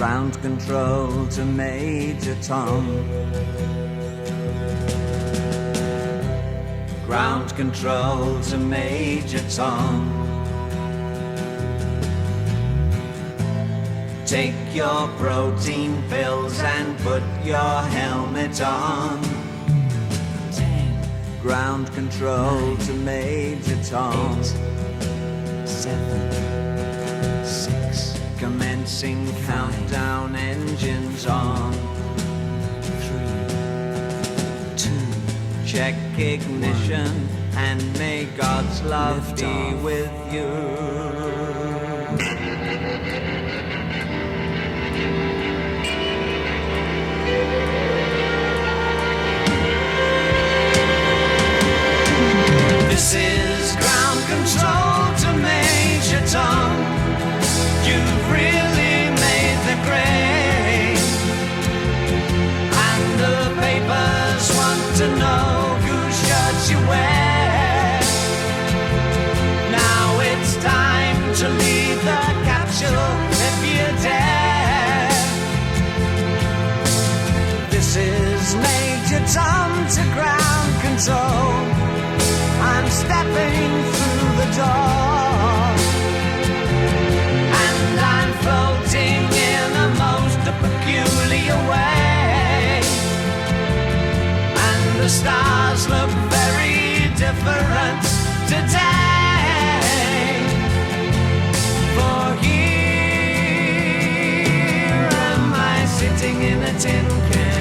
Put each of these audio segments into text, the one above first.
Ground control to Major Tom. Ground control to Major Tom. Take your protein pills and put your helmet on. 10. Ground control 9, to Major Tom. 8, 7, 6. Commencing 5, countdown, engines on. 3, 2. Check ignition 1, and may God's love be off with you. This is ground control to Major Tom. You've really made the grade, and the papers want to know whose shirts you wear. Now it's time to leave the capsule if you dare. This is Major Tom to ground control. I'm stepping through the door, and I'm floating in a most peculiar way, and the stars look very different today. For here am I sitting in a tin can.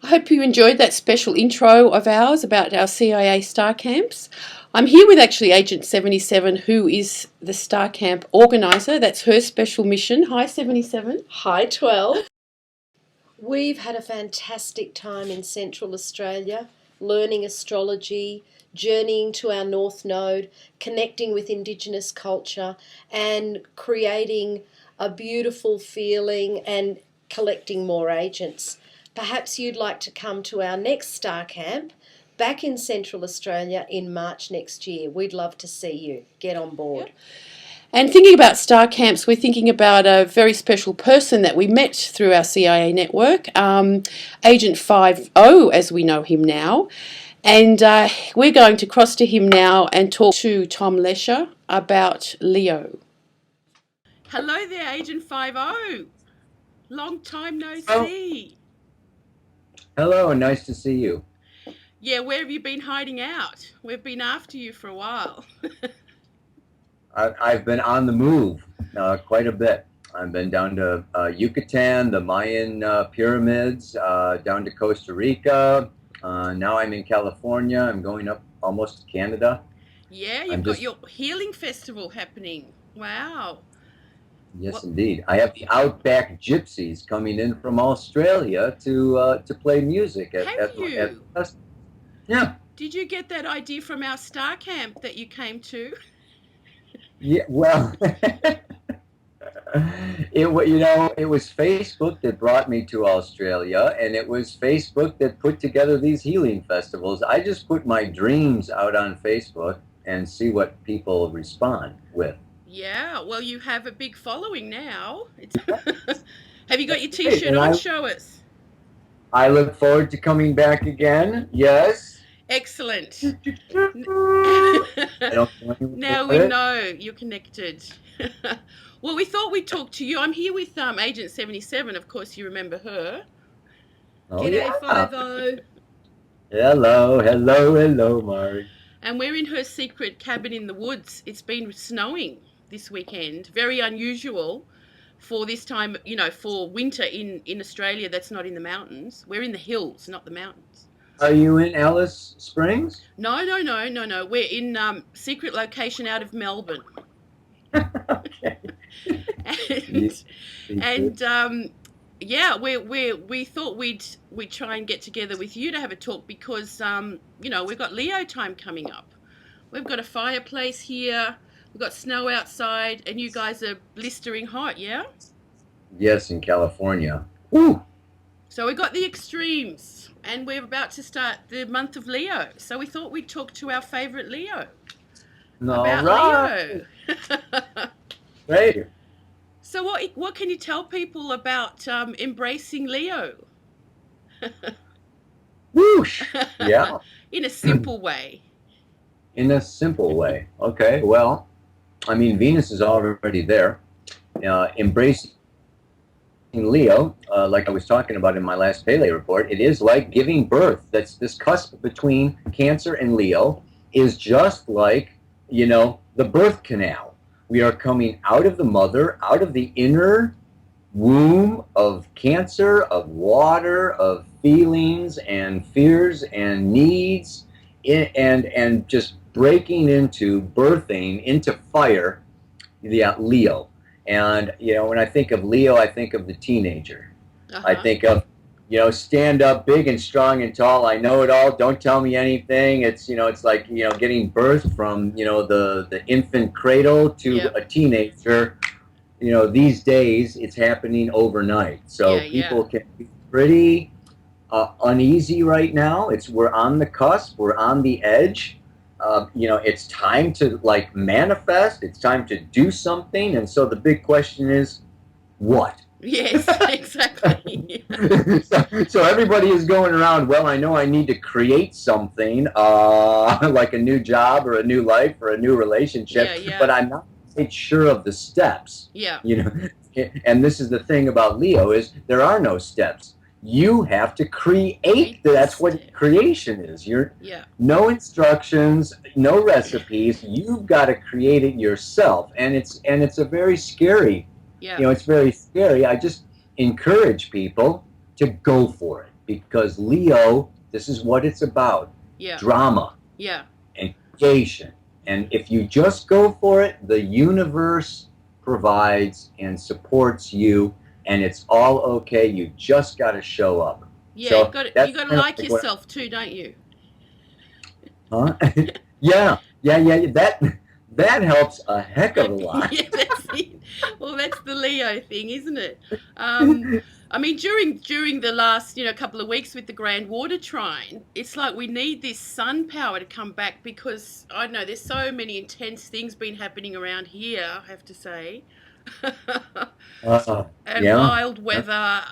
I hope you enjoyed that special intro of ours about our CIA Star Camps. I'm here with actually Agent 77, who is the Star Camp organiser. That's her special mission. Hi 77. Hi 12. We've had a fantastic time in Central Australia learning astrology, journeying to our North Node, connecting with Indigenous culture, and creating a beautiful feeling and collecting more agents. Perhaps you'd like to come to our next Star Camp back in Central Australia in March next year. We'd love to see you. Get on board. Yep. And thinking about star camps, we're thinking about a very special person that we met through our CIA network, Agent 50, as we know him now. And we're going to cross to him now and talk to Tom Lesher about Leo. Hello there, Agent 50. Long time no see. Hello, nice to see you. Yeah, where have you been hiding out? We've been after you for a while. I've been on the move quite a bit. I've been down to Yucatan, the Mayan pyramids, down to Costa Rica. Now I'm in California. I'm going up almost to Canada. Yeah, you've got your healing festival happening. Wow. Yes, indeed. I have the Outback Gypsies coming in from Australia to play music at the festival. Yeah. Did you get that idea from our star camp that you came to? Yeah, well, it was Facebook that brought me to Australia, and it was Facebook that put together these healing festivals. I just put my dreams out on Facebook and see what people respond with. Yeah, well, you have a big following now. Have you got your T-shirt on? Show us. I look forward to coming back again. Yes. Excellent. Now we know you're connected. Well, we thought we'd talk to you. I'm here with Agent 77. Of course, you remember her. Oh, G'day, 50. Hello, Mari. And we're in her secret cabin in the woods. It's been snowing this weekend. Very unusual for this time, for winter in Australia that's not in the mountains. We're in the hills, not the mountains. Are you in Alice Springs? No. We're in secret location out of Melbourne. Okay. We thought we'd try and get together with you to have a talk because we've got Leo time coming up. We've got a fireplace here. We've got snow outside, and you guys are blistering hot, yeah? Yes, in California. Woo! So we got the extremes, and we're about to start the month of Leo. So we thought we'd talk to our favourite Leo about Leo. Great. So what can you tell people about embracing Leo? Whoosh! Yeah. In a simple way. In a simple way. Okay. Well, I mean, Venus is already there. Embracing Leo, like I was talking about in my last Pele report, it is like giving birth. That's this cusp between Cancer and Leo is just like, the birth canal. We are coming out of the mother, out of the inner womb of Cancer, of water, of feelings and fears and needs, and just breaking into, birthing into fire, Leo. And, when I think of Leo, I think of the teenager. I think of, stand up big and strong and tall. I know it all. Don't tell me anything. It's, it's like, getting birthed from, the infant cradle to a teenager. These days it's happening overnight. So people can be pretty uneasy right now. We're on the cusp. We're on the edge. It's time to manifest. It's time to do something. And so the big question is, what? Yes, exactly. So everybody is going around, well, I know I need to create something, like a new job or a new life or a new relationship, but I'm not quite sure of the steps. Yeah. And this is the thing about Leo is there are no steps. You have to create. That's what creation is. No instructions, no recipes. You've got to create it yourself, and it's a very scary. Yeah. It's very scary. I just encourage people to go for it because Leo, this is what it's about. Yeah. Drama. Yeah. And creation. And if you just go for it, the universe provides and supports you. And it's all okay. You just got to show up. Yeah, so you got to like yourself too, don't you? Huh? Yeah. That helps a heck of a lot. Yeah, that's it. Well, that's the Leo thing, isn't it? I mean, during the last couple of weeks with the Grand Water Trine, it's like we need this sun power to come back because I don't know there's so many intense things been happening around here. I have to say, and Yeah. wild weather.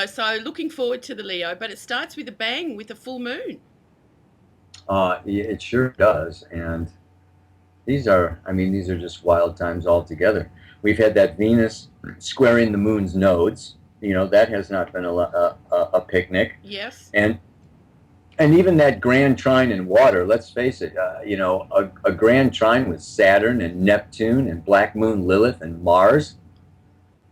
So looking forward to the Leo, but it starts with a bang with a full moon. It sure does. And these are just wild times altogether. We've had that Venus squaring the moon's nodes. That has not been a picnic. Yes. And even that grand trine in water, let's face it, a grand trine with Saturn and Neptune and Black Moon Lilith and Mars,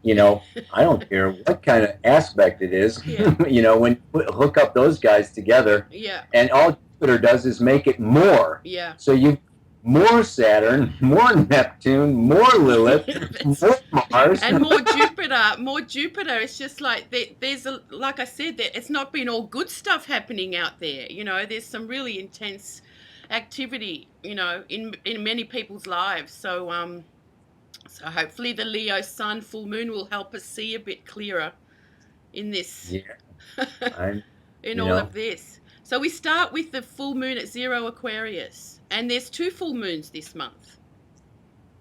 I don't care what kind of aspect it is, Yeah. when you hook up those guys together, Yeah. and all Jupiter does is make it more. Yeah. So you more Saturn, more Neptune, more Lilith, more Mars, and more Jupiter. More Jupiter. It's just like there's like I said, it's not been all good stuff happening out there. There's some really intense activity. In many people's lives. So hopefully the Leo Sun full moon will help us see a bit clearer in this. Yeah, in all of this. So we start with the full moon at 0 Aquarius, and there's 2 full moons this month.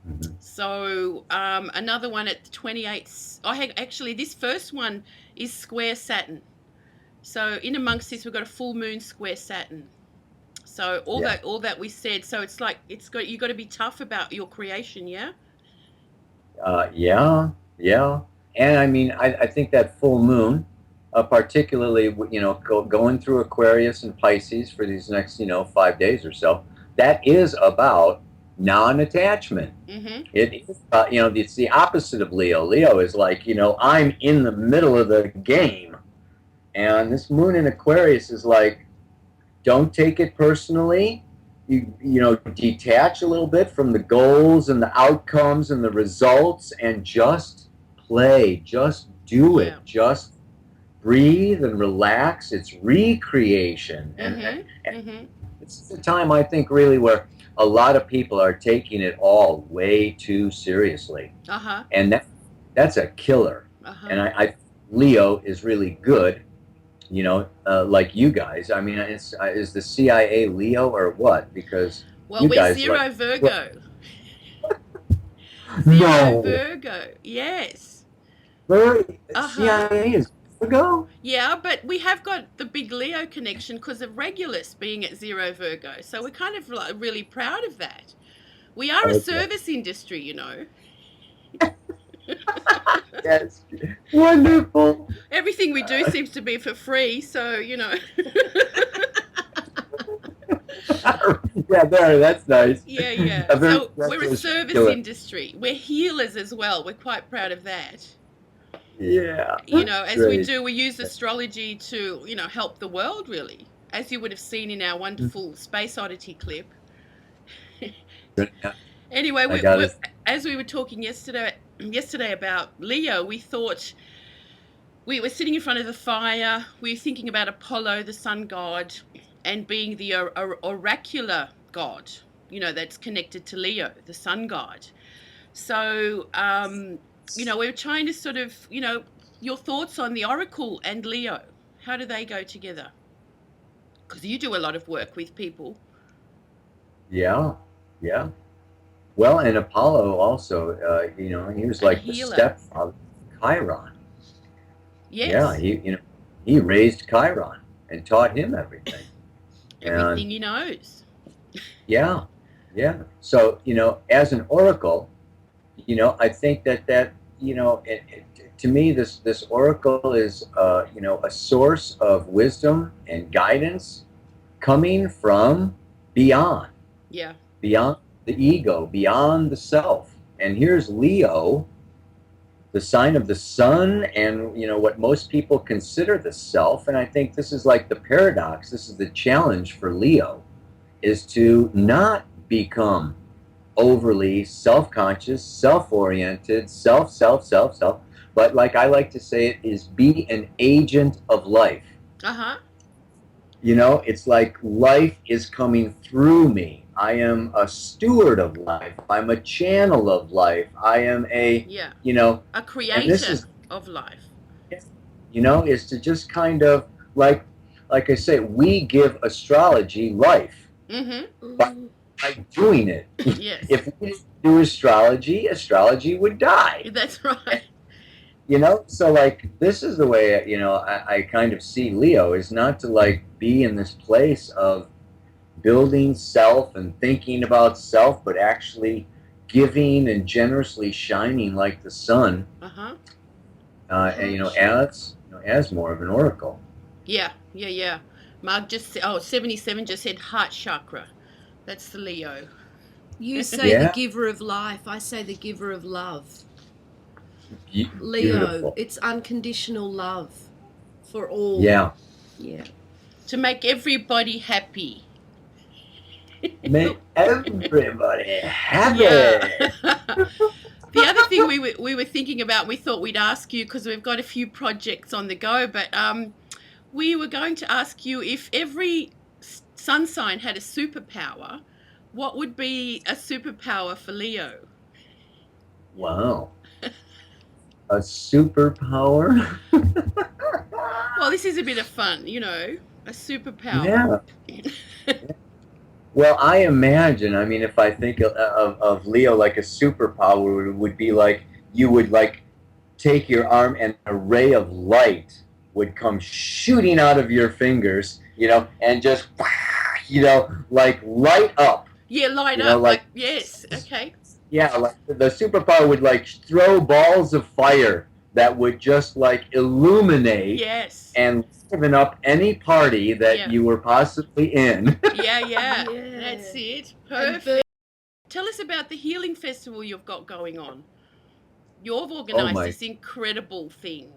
Mm-hmm. So another one at the 28th. Actually, this first one is square Saturn. So in amongst this, we've got a full moon square Saturn. So all that we said. So it's like you got to be tough about your creation, yeah. Yeah. And I think that full moon, particularly, going through Aquarius and Pisces for these next, 5 days or so, that is about non-attachment. Mm-hmm. It is, it's the opposite of Leo. Leo is like, I'm in the middle of the game. And this moon in Aquarius is like, don't take it personally. You detach a little bit from the goals and the outcomes and the results and just play, just do it, just breathe and relax. It's recreation. And it's the time, I think, really where a lot of people are taking it all way too seriously. And that's a killer. And I Leo is really good. Like you guys. Is the CIA Leo or what? Because we're guys zero Virgo. No. Virgo, yes. CIA is Virgo? Yeah, but we have got the big Leo connection because of Regulus being at 0 Virgo. So we're kind of really proud of that. We are a service industry, That's wonderful. Everything we do seems to be for free, so Yeah, that's nice. Yeah. So we're a service industry. We're healers as well. We're quite proud of that. Yeah. We use astrology to, help the world, really. As you would have seen in our wonderful Space Oddity clip. Anyway, as we were talking yesterday about Leo, we thought we were sitting in front of the fire. We were thinking about Apollo, the sun god, and being the oracular god, that's connected to Leo, the sun god. So, we were trying to sort of, your thoughts on the oracle and Leo. How do they go together? Because you do a lot of work with people. Yeah. Well, and Apollo also, he was like the stepfather of Chiron. Yes. Yeah, he raised Chiron and taught him everything. Everything he knows. Yeah. So, as an oracle, I think that to me, this oracle is, a source of wisdom and guidance coming from beyond. Yeah. Beyond the ego, beyond the self. And here's Leo, the sign of the sun, and what most people consider the self. And I think this is like the paradox. This is the challenge for Leo, is to not become overly self-conscious, self-oriented, self, but like I like to say it, is be an agent of life. It's like life is coming through me. I am a steward of life. I'm a channel of life. I am Yeah. you know, A and this creator is, of life. is to just kind of like I say, we give astrology life Mm-hmm. by, Mm. by doing it. Yes. If we didn't do astrology, astrology would die. That's right. So like this is the way I kind of see Leo is not to like be in this place of building self and thinking about self, but actually giving and generously shining like the sun, Uh-huh. and Partnership. as more of an oracle. Yeah. Yeah, yeah. Mark just 77 just said heart chakra. That's the Leo. You say the Yeah, giver of life, I say the giver of love. Leo, beautiful. it's unconditional love for all. Yeah, Yeah. To make everybody happy. make everybody Yeah. happy. The other thing we were thinking about, we thought we'd ask you because we've got a few projects on the go, but we were going to ask you if every sun sign had a superpower, what would be a superpower for Leo? Wow, a superpower. Well, this is a bit of fun, a superpower. Yeah. Well, I imagine. I mean, if I think of Leo like a superpower, would be like you would like take your arm and a ray of light would come shooting out of your fingers, and just, like light up, Yeah, light up. like, Yes, okay. yeah, like the superpower would like throw balls of fire that would just like illuminate Yes. and liven up any party that Yeah. you were possibly in. Yeah, yeah. Yeah. That's it. And Perfect. Tell us about the healing festival you've got going on. You've Oh organized my. this incredible thing.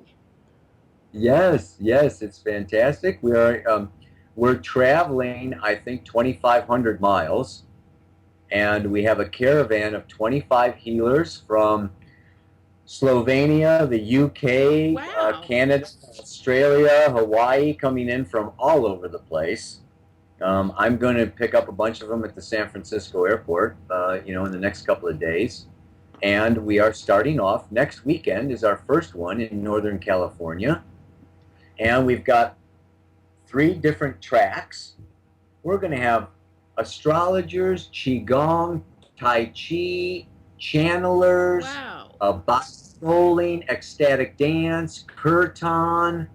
Yes, yes, it's fantastic. We're traveling, I think, 2,500 miles, and we have a caravan of 25 healers from Slovenia, the UK, Wow. Canada, Australia, Hawaii, coming in from all over the place. I'm going to pick up a bunch of them at the San Francisco airport, in the next couple of days. And we are starting off next weekend is our first one in Northern California. And we've got 3 different tracks. We're going to have astrologers, qigong, tai chi, channelers, Wow. bowling, ecstatic dance, kirtan,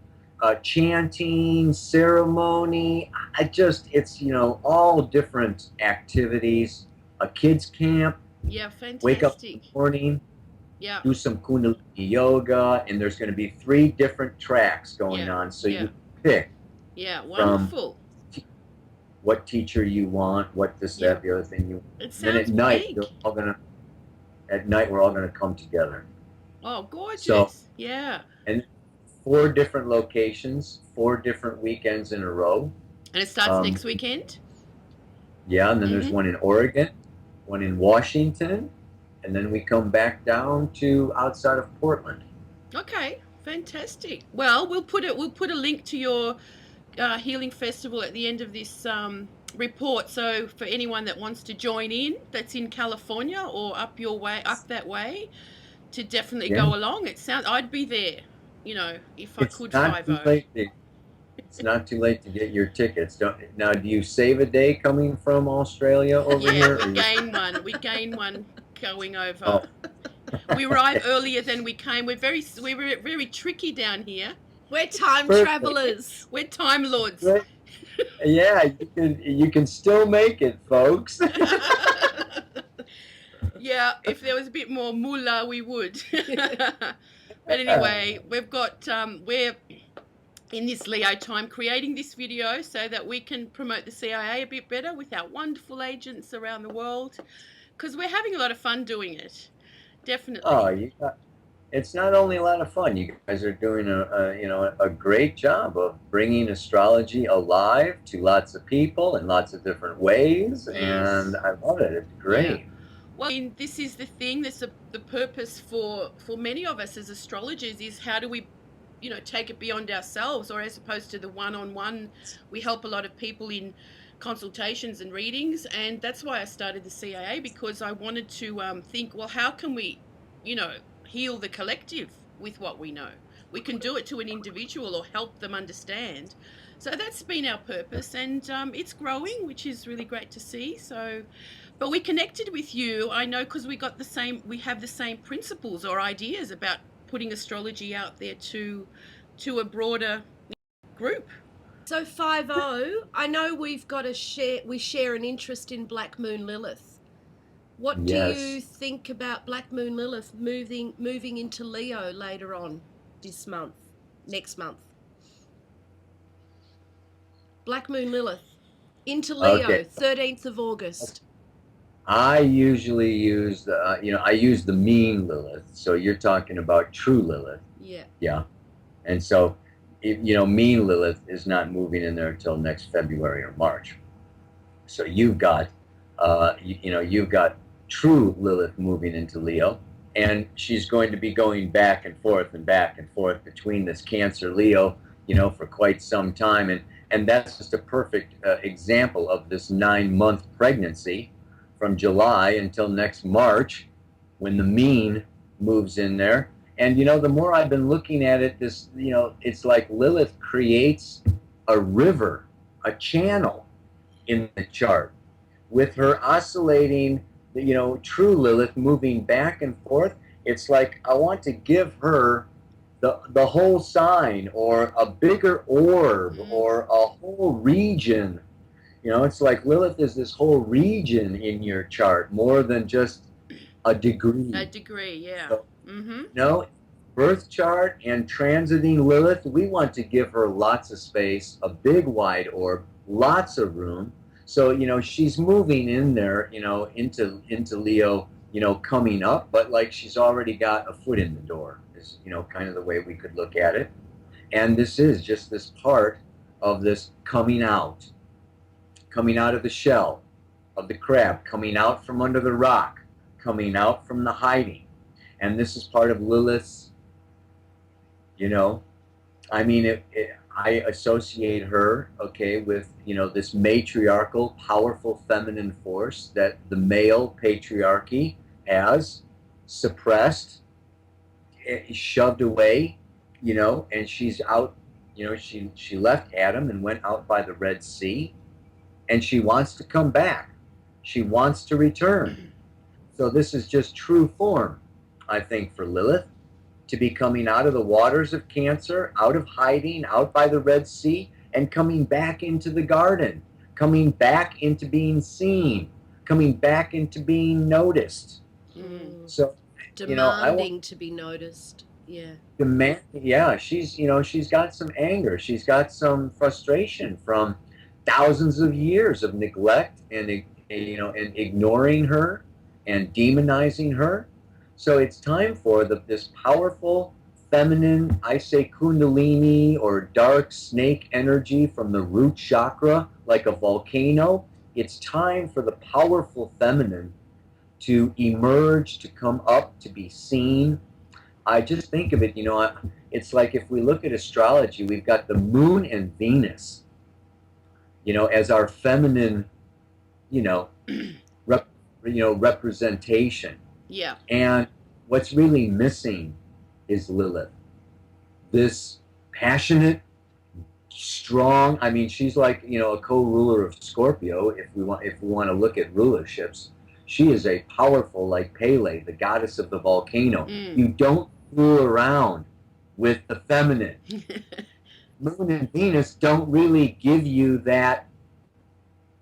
chanting, ceremony. It's all different activities. A kids camp. Yeah, Wake up in fantastic. the morning, Yeah. do some kundalini yoga, and there's going to be 3 different tracks going Yeah, on. So yeah. you pick Yeah, from wonderful. what teacher you want, what this, Yeah. that, the other thing you want. It Then sounds at night, big. we're all gonna come together. Oh, gorgeous. So, Yeah. and 4 different locations, 4 different weekends in a row. And it starts Um, next weekend? Yeah, and then there's Mhm. one in Oregon, one in Washington, and then we come back down to outside of Portland. Okay, fantastic. Well, we'll put a link to your healing festival at the end of this report. So for anyone that wants to join in, that's in California or up that way, to definitely Yeah. go along. I'd be there, if I It's could not too 50. late. It's not too late to get your tickets. Now, do you save a day coming from Australia over Yeah, here? we or you- gain one. We gain one going over. Oh. We arrive earlier than we came. We're very tricky down here. We're time Perfect. travelers. We're time lords. Right. Yeah, you can still make it, folks. Yeah, if there was a bit more moolah, we would. But anyway, we're in this Leo time creating this video so that we can promote the CIA a bit better with our wonderful agents around the world, because we're having a lot of fun doing it. Definitely. Oh, it's not only a lot of fun. You guys are doing a great job of bringing astrology alive to lots of people in lots of different ways, Yes. and I love it. It's great. Well, this is the thing. This the purpose for many of us as astrologers is how do we, take it beyond ourselves, or as opposed to the one-on-one. We help a lot of people in consultations and readings, and that's why I started the CIA, because I wanted to think, well, how can we, heal the collective with what we know? We can do it to an individual or help them understand. So that's been our purpose, and it's growing, which is really great to see. So, but we connected with you, I know, because we have the same principles or ideas about putting astrology out there to a broader group. So 50, I know we share an interest in Black Moon Lilith. What do you think about Black Moon Lilith moving into Leo later on next month? Black Moon Lilith into Leo, 13th of August. I usually use I use the mean Lilith. So you're talking about true Lilith. Yeah. Yeah. And so, mean Lilith is not moving in there until next February or March. So you've got, you've got true Lilith moving into Leo, and she's going to be going back and forth between this Cancer Leo, for quite some time. And that's just a perfect example of this 9-month pregnancy from July until next March, when the mean moves in there. And, the more I've been looking at it, it's like Lilith creates a river, a channel in the chart, with her oscillating, true Lilith moving back and forth. It's like I want to give her the whole sign, or a bigger orb, or a whole region. It's like Lilith is this whole region in your chart, more than just a degree. A degree, yeah. So, birth chart and transiting Lilith, we want to give her lots of space, a big wide orb, lots of room. So, she's moving in there, into Leo, coming up, but like she's already got a foot in the door, is, kind of the way we could look at it. And this is just this part of this coming out of the shell of the crab, coming out from under the rock, coming out from the hiding. And this is part of Lilith's, I associate her, with, this matriarchal, powerful feminine force that the male patriarchy has suppressed, shoved away, and she's out, she left Adam and went out by the Red Sea, and she wants to come back. She wants to return. So this is just true form, I think, for Lilith, to be coming out of the waters of Cancer, out of hiding, out by the Red Sea, and coming back into the garden, coming back into being seen, coming back into being noticed. So, demanding to be noticed. Yeah. She's got some anger. She's got some frustration from thousands of years of neglect and ignoring her and demonizing her. So it's time for this powerful feminine, I say kundalini or dark snake energy from the root chakra, like a volcano. It's time for the powerful feminine to emerge, to come up, to be seen. I just think of it, it's like if we look at astrology, we've got the moon and Venus, as our feminine, representation. Yeah. And what's really missing is Lilith. This passionate, strong, she's like, a co-ruler of Scorpio, if we want to look at rulerships. She is a powerful, like Pele, the goddess of the volcano. You don't fool around with the feminine. Moon and Venus don't really give you that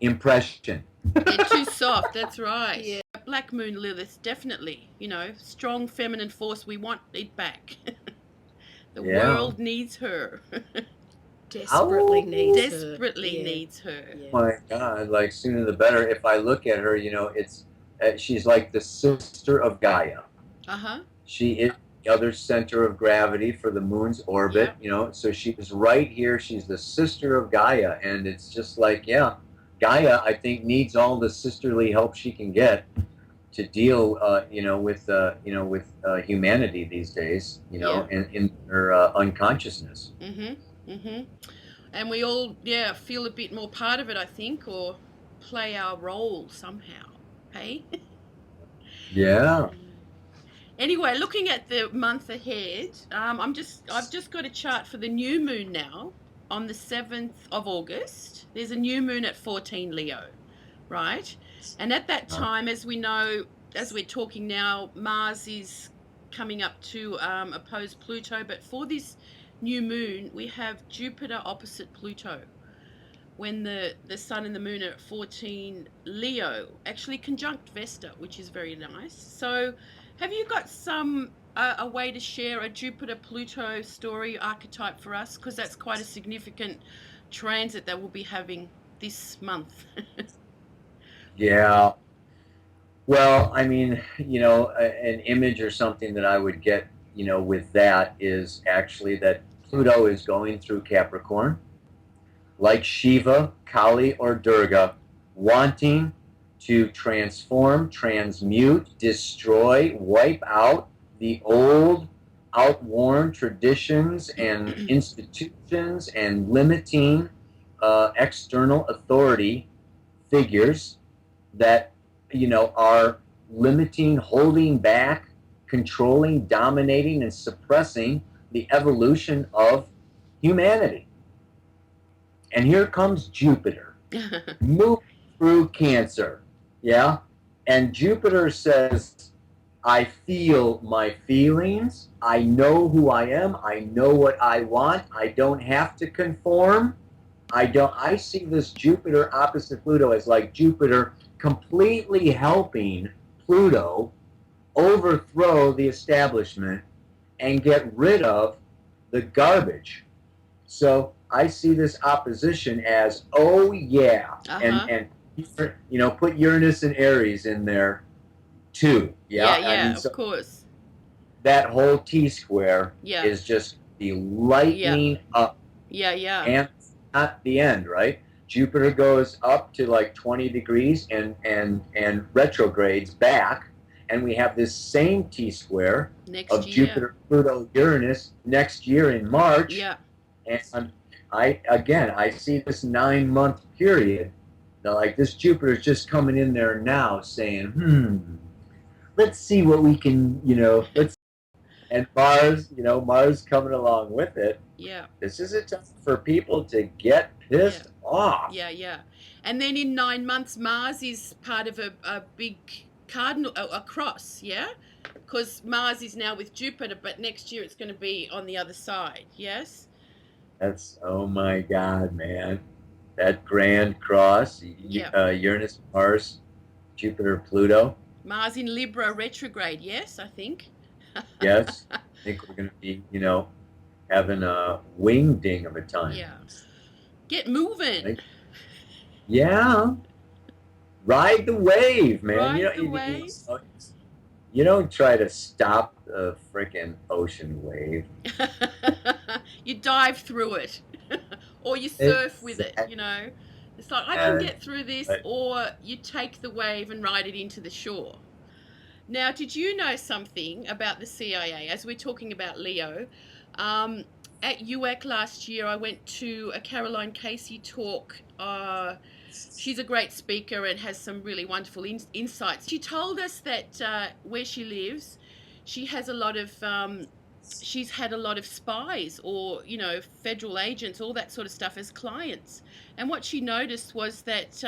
impression. They're too soft, that's right. Yeah. Black Moon Lilith, definitely, strong feminine force. We want it back. The world needs her. Desperately needs her. Yeah. Oh my God, like sooner the better. If I look at her, it's she's like the sister of Gaia. She is the other center of gravity for the moon's orbit. So she is right here. She's the sister of Gaia, and it's just like, Gaia, I think, needs all the sisterly help she can get. to deal, with humanity these days, Yeah. in their unconsciousness. And we all, feel a bit more part of it, I think, or play our role somehow. Hey? Yeah. Anyway, looking at the month ahead, I've just got a chart for the new moon now on the 7th of August. There's a new moon at 14 Leo, right? And at that time, as we know, as we're talking now, Mars is coming up to oppose Pluto. But for this new moon, we have Jupiter opposite Pluto when the sun and the moon are at 14 Leo, actually conjunct Vesta, which is very nice. So have you got some a way to share a Jupiter Pluto story archetype for us, because that's quite a significant transit that we'll be having this month? Yeah. Well, I mean, an image or something that I would get, with that is actually that Pluto is going through Capricorn, like Shiva, Kali, or Durga, wanting to transform, transmute, destroy, wipe out the old, outworn traditions and institutions and limiting external authority figures that are limiting, holding back, controlling, dominating, and suppressing the evolution of humanity. And here comes Jupiter, moving through Cancer. Yeah. And Jupiter says, I feel my feelings. I know who I am. I know what I want. I don't have to conform. I see this Jupiter opposite Pluto as like Jupiter completely helping Pluto overthrow the establishment and get rid of the garbage. So I see this opposition as, oh yeah, and put Uranus and Aries in there too. Yeah, I mean, Of course. that whole T square Yeah. is just the lightning up. Yeah. And not the end, right? Jupiter goes up to like 20 degrees and retrogrades back, and we have this same T square Next of year. Jupiter, Pluto, Uranus next year in March. Yeah. And I see this 9-month period. Now, like this Jupiter is just coming in there now saying, let's see what we can, let's, and Mars coming along with it. Yeah. This is a time for people to get pissed off. Yeah. And then in 9 months, Mars is part of a big cardinal, a cross, yeah? Because Mars is now with Jupiter, but next year it's going to be on the other side, yes? That's, oh my God, man. That grand cross, Uranus, Mars, Jupiter, Pluto. Mars in Libra retrograde, yes, I think. Yes. I think we're going to be, having a wing-ding of a time. Yeah. Get moving. Right? Yeah. Ride the wave, man. Ride the wave. You don't try to stop the freaking ocean wave. You dive through it. Or you surf with it, It's like, I can get through this, or you take the wave and ride it into the shore. Now, did you know something about the CIA? As we're talking about Leo, at UAC last year, I went to a Caroline Casey talk. She's a great speaker and has some really wonderful insights. She told us that where she lives, she has a lot of she's had a lot of spies or federal agents, all that sort of stuff as clients. And what she noticed was that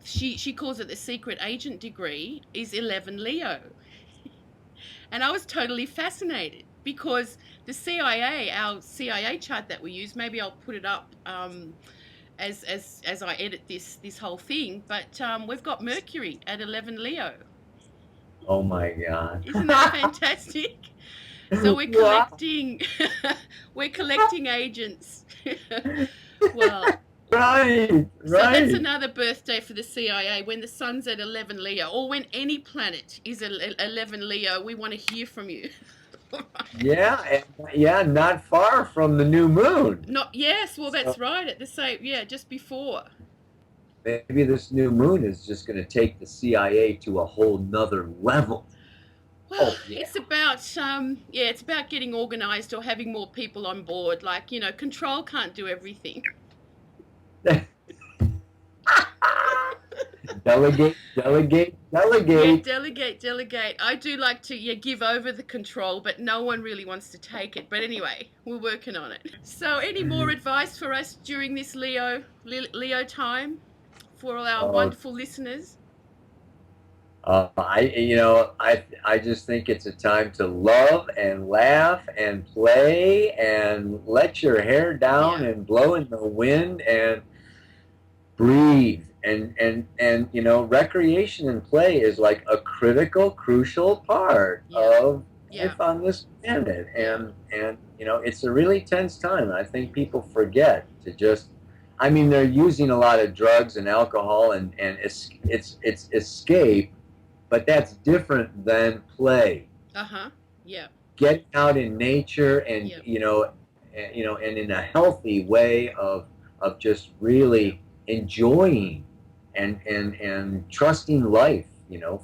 she calls it the secret agent degree is 11 Leo. And I was totally fascinated because the CIA, our CIA chart that we use, maybe I'll put it up as I edit this whole thing, but we've got Mercury at 11 Leo. Oh my God. Isn't that fantastic? So we're collecting we're collecting agents. Well, right. So that's another birthday for the CIA, when the sun's at 11 Leo, or when any planet is at 11 Leo. We want to hear from you. Yeah, not far from the new moon. Yes, well, that's right, at the same, just before. maybe this new moon is just going to take the CIA to a whole nother level. Well, Oh, yeah. it's about it's about getting organised or having more people on board. Like, control can't do everything. Delegate, delegate, Yeah, delegate. delegate. I do like to give over the control, but no one really wants to take it. But anyway, we're working on it. So, any more advice for us during this Leo time for all our Oh, wonderful listeners? I just think it's a time to love and laugh and play and let your hair down Yeah, and blow in the wind and breathe. And recreation and play is like a critical, crucial part yeah, of yeah, life on this planet. yeah, And it's a really tense time. I think people forget to just. I mean, they're using a lot of drugs and alcohol and it's escape, but that's different than play. yeah, Getting out in nature and yeah, and in a healthy way of just really enjoying and trusting life.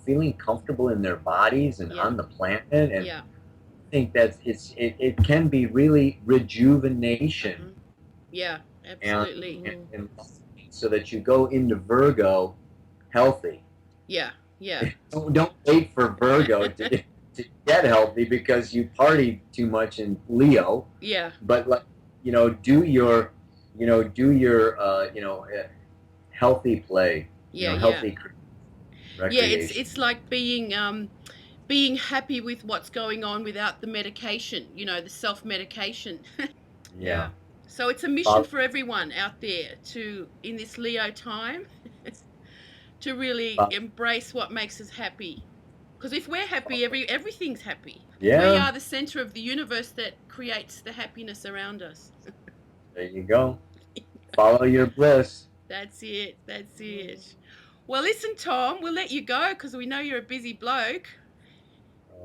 Feeling comfortable in their bodies and yeah, on the planet. And yeah. I think it can be really rejuvenation Yeah, and, absolutely. and so that you go into Virgo healthy. Yeah, yeah, Don't wait for Virgo to get healthy because you party too much in Leo. yeah, But like, do your healthy play, yeah, yeah. healthy Yeah, it's recreation. it's like being happy with what's going on without the medication, the self-medication. Yeah. Yeah. So it's a mission Follow, for everyone out there to in this Leo time to really follow, embrace what makes us happy. Because if we're happy, everything's happy. We yeah. are the center of the universe that creates the happiness around us. There you go. Follow your bliss. That's it. That's it. Well, listen, Tom, we'll let you go because we know you're a busy bloke.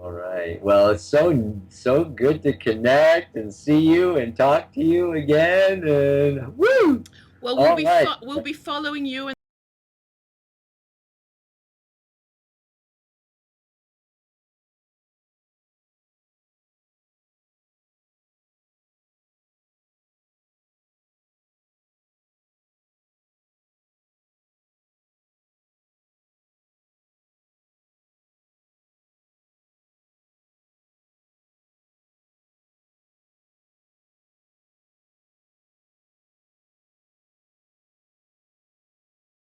All right. Well, it's so good to connect and see you and talk to you again. And woo! Well, All right. we'll be following you